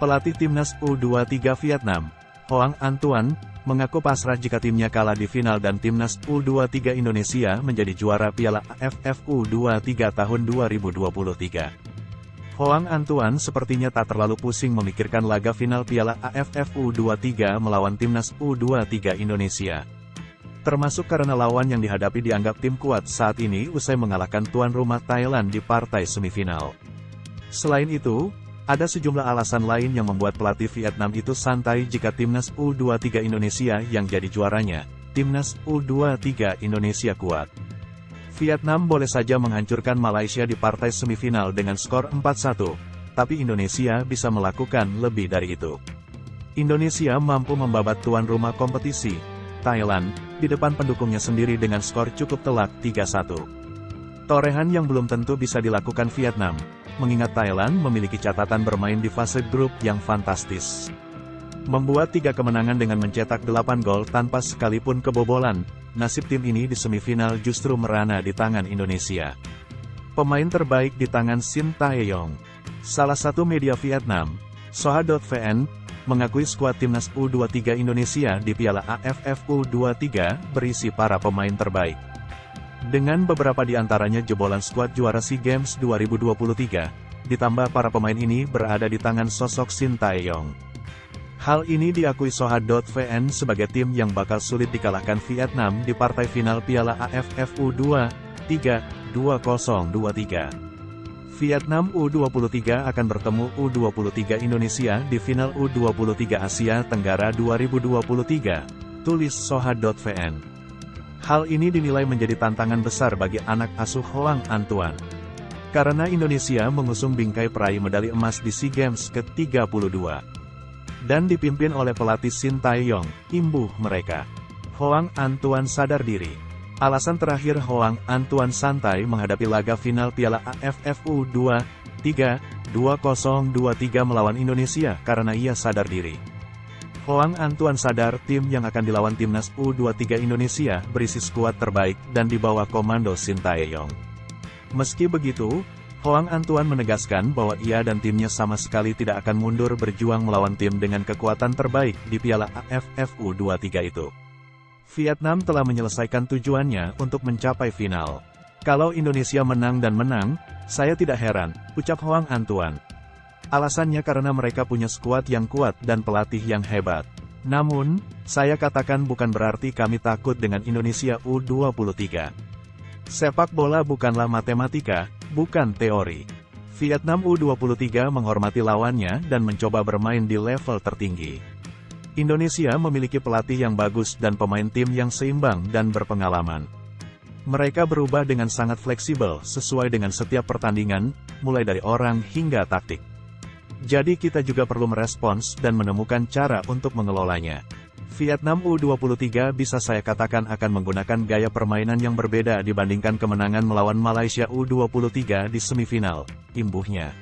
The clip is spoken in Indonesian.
Pelatih timnas U23 Vietnam, Hoang Anh Tuan, mengaku pasrah jika timnya kalah di final dan timnas U23 Indonesia menjadi juara Piala AFF U23 tahun 2023. Hoang Anh Tuan sepertinya tak terlalu pusing memikirkan laga final Piala AFF U23 melawan timnas U23 Indonesia. Termasuk karena lawan yang dihadapi dianggap tim kuat saat ini usai mengalahkan tuan rumah Thailand di partai semifinal. Selain itu, ada sejumlah alasan lain yang membuat pelatih Vietnam itu santai jika timnas U23 Indonesia yang jadi juaranya. Timnas U23 Indonesia kuat. Vietnam boleh saja menghancurkan Malaysia di partai semifinal dengan skor 4-1, tapi Indonesia bisa melakukan lebih dari itu. Indonesia mampu membabat tuan rumah kompetisi, Thailand, di depan pendukungnya sendiri dengan skor cukup telak 3-1. Torehan yang belum tentu bisa dilakukan Vietnam, mengingat Thailand memiliki catatan bermain di fase grup yang fantastis. Membuat 3 kemenangan dengan mencetak 8 gol tanpa sekalipun kebobolan, nasib tim ini di semifinal justru merana di tangan Indonesia. Pemain terbaik di tangan Shin Tae-yong. Salah satu media Vietnam, Soha.vn, mengakui skuad timnas U23 Indonesia di Piala AFF U23 berisi para pemain terbaik. Dengan beberapa di antaranya jebolan skuad juara SEA Games 2023, ditambah para pemain ini berada di tangan sosok Shin Tae-yong. Hal ini diakui Soha.vn sebagai tim yang bakal sulit dikalahkan Vietnam di partai final Piala AFF U23 2023. Vietnam U23 akan bertemu U23 Indonesia di final U23 Asia Tenggara 2023, tulis Soha.vn. Hal ini dinilai menjadi tantangan besar bagi anak asuh Hoang Anh Tuan. Karena Indonesia mengusung bingkai peraih medali emas di SEA Games ke-32. Dan dipimpin oleh pelatih Shin Tae-yong, imbuh mereka. Hoang Anh Tuan sadar diri. Alasan terakhir Hoang Anh Tuan santai menghadapi laga final Piala AFF U23 2023 melawan Indonesia karena ia sadar diri. Hoang Anh Tuan sadar tim yang akan dilawan timnas U23 Indonesia berisi skuad terbaik dan di bawah komando Shin Tae-yong. Meski begitu, Hoang Anh Tuan menegaskan bahwa ia dan timnya sama sekali tidak akan mundur berjuang melawan tim dengan kekuatan terbaik di Piala AFF U23 itu. Vietnam telah menyelesaikan tujuannya untuk mencapai final. Kalau Indonesia menang dan menang, saya tidak heran, ucap Hoang Anh Tuan. Alasannya karena mereka punya skuad yang kuat dan pelatih yang hebat. Namun, saya katakan bukan berarti kami takut dengan Indonesia U23. Sepak bola bukanlah matematika, bukan teori. Vietnam U23 menghormati lawannya dan mencoba bermain di level tertinggi. Indonesia memiliki pelatih yang bagus dan pemain tim yang seimbang dan berpengalaman. Mereka berubah dengan sangat fleksibel sesuai dengan setiap pertandingan, mulai dari orang hingga taktik. Jadi kita juga perlu merespons dan menemukan cara untuk mengelolanya. Vietnam U23 bisa saya katakan akan menggunakan gaya permainan yang berbeda dibandingkan kemenangan melawan Malaysia U23 di semifinal, imbuhnya.